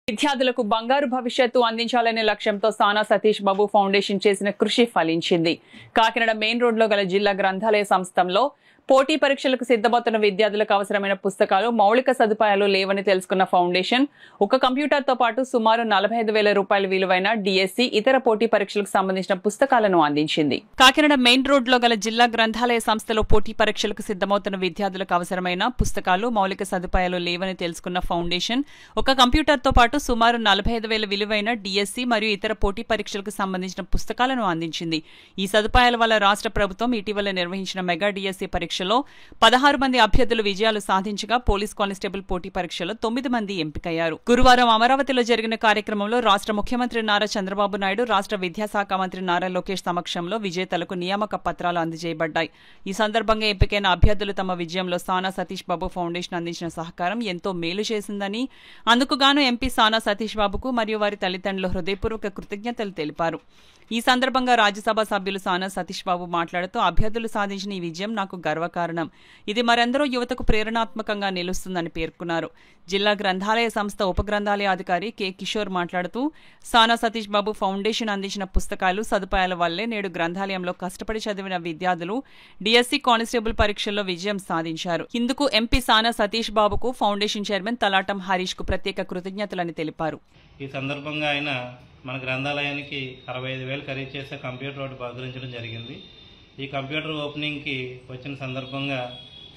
విద్యార్థులకు బంగారు భవిష్యత్తు అందించాలనే లక్ష్యంతో సానా సతీష్ బాబు ఫౌండేషన్ చేసిన కృషి ఫలించింది. కాకినాడ మెయిన్ రోడ్లో గల జిల్లా గ్రంథాలయ సంస్థలో పోటీ పరీక్షలకు సిద్ధమవుతున్న విద్యార్థులకు అవసరమైన పుస్తకాలు, మౌలిక సదుపాయాలు లేవని తెలుసుకున్న ఫౌండేషన్ ఒక కంప్యూటర్తో పాటు సుమారు 45,000 రూపాయల విలువైన డిఎస్సి, ఇతర పోటీ పరీక్షలకు సంబంధించిన పుస్తకాలను అందించింది. కాకినాడ మెయిన్ రోడ్లో గల జిల్లా గ్రంథాలయ సంస్థలో పోటీ పరీక్షలకు సిద్ధమవుతున్న విద్యార్థులకు అవసరమైన పుస్తకాలు, మౌలిక సదుపాయాలు లేవని తెలుసుకున్న ఫౌండేషన్ ఒక కంప్యూటర్తో పాటు సుమారు 45,000 విలువైన డిఎస్సి మరియు ఇతర పోటీ పరీక్షలకు సంబంధించిన పుస్తకాలను అందించింది. ఈ సదుపాయాల వల్ల రాష్ట్ర ప్రభుత్వం ఇటీవల నిర్వహించిన మెగా డిఎస్సి పరీక్షలో 16 మంది అభ్యర్థులు విజయాలు సాధించగా పోలీస్ కానిస్టేబుల్ పోటీ పరీక్షలో 9 మంది ఎంపికయ్యారు. గురువారం అమరావతిలో జరిగిన కార్యక్రమంలో రాష్ట్ర ముఖ్యమంత్రి నారా చంద్రబాబు నాయుడు, రాష్ట్ర విద్యాశాఖ మంత్రి నారా లోకేష్ సమక్షంలో విజేతలకు నియామక పత్రాలు అందజేయబడ్డాయి. ఈ సందర్భంగా ఎంపికైన అభ్యర్థులు తమ విజయంలో సానా సతీష్ బాబు ఫౌండేషన్ అందించిన సహకారం ఎంతో మేలు చేసిందని, అందుకుగాను ఎంపీ సానా సతీష్ బాబుకు మరియు వారి తల్లిదండ్రులు హృదయపూర్వక కృతజ్ఞతలు తెలిపారు. ఈ సందర్భంగా రాజ్యసభ సభ్యులు సానా సతీష్ బాబు మాట్లాడుతూ, అభ్యర్థులు సాధించిన ఈ విజయం నాకు గర్వకారణం. ఇది మరెందరో యువతకు ప్రేరణాత్మకంగా నిలుస్తుందని పేర్కొన్నారు. జిల్లా గ్రంథాలయ సంస్థ ఉప గ్రంథాలయాధికారి కె కిషోర్ మాట్లాడుతూ, సానా సతీష్ బాబు ఫౌండేషన్ అందించిన పుస్తకాలు, సదుపాయాల వల్లే నేడు గ్రంథాలయంలో కష్టపడి చదివిన విద్యార్థులు డిఎస్సి కానిస్టేబుల్ పరీక్షల్లో విజయం సాధించారు. ఇందుకు ఎంపీ సానా సతీష్ బాబుకు ఫౌండేషన్ చైర్మన్ తలాటం హరీష్ కు ప్రత్యేక కృతజ్ఞతలని తెలిపారు. ఈ సందర్భంగా ఆయన మన గ్రంథాలయానికి 65,000 ఖరీదు చేసే కంప్యూటర్ ఒకటి బహుకరించడం జరిగింది. ఈ కంప్యూటర్ ఓపెనింగ్కి వచ్చిన సందర్భంగా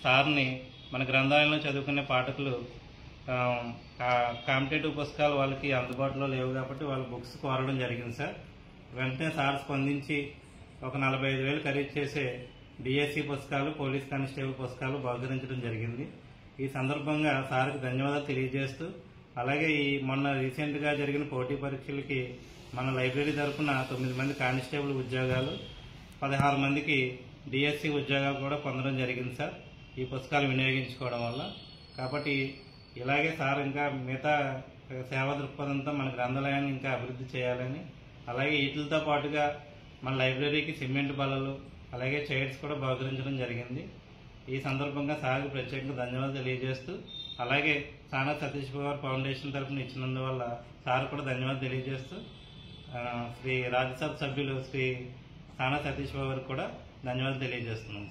సార్ని మన గ్రంథాలయంలో చదువుకునే పాఠకులు కాంపిటేటివ్ పుస్తకాలు వాళ్ళకి అందుబాటులో లేవు కాబట్టి వాళ్ళ బుక్స్ కోరడం జరిగింది సార్. వెంటనే సార్ స్పందించి ఒక 45,000 ఖరీదు చేసే డిఎస్సి పుస్తకాలు, పోలీస్ కానిస్టేబుల్ పుస్తకాలు బహుకరించడం జరిగింది. ఈ సందర్భంగా సార్కి ధన్యవాదాలు తెలియజేస్తూ, అలాగే ఈ మొన్న రీసెంట్గా జరిగిన పోటీ పరీక్షలకి మన లైబ్రరీ తరఫున 9 మంది కానిస్టేబుల్ ఉద్యోగాలు, 16 మందికి డిఎస్సి ఉద్యోగాలు కూడా పొందడం జరిగింది సార్, ఈ పుస్తకాలు వినియోగించుకోవడం వల్ల. కాబట్టి ఇలాగే సార్ ఇంకా మిగతా సేవా దృక్పథంతో మన గ్రంథాలయాన్ని ఇంకా అభివృద్ధి చేయాలని, అలాగే వీటితో పాటుగా మన లైబ్రరీకి సిమెంట్ బల్లలు, అలాగే చైర్స్ కూడా బహుకరించడం జరిగింది. ఈ సందర్భంగా సార్కి ప్రత్యేకంగా ధన్యవాదాలు తెలియజేస్తూ, అలాగే సానా సతీష్ బాబు ఫౌండేషన్ తరఫున ఇచ్చినందువల్ల సార్ కూడా ధన్యవాదాలు తెలియజేస్తూ, శ్రీ రాజ్యసభ సభ్యులు శ్రీ సానా సతీష్ బాబు గారికి కూడా ధన్యవాదాలు తెలియజేస్తున్నాం.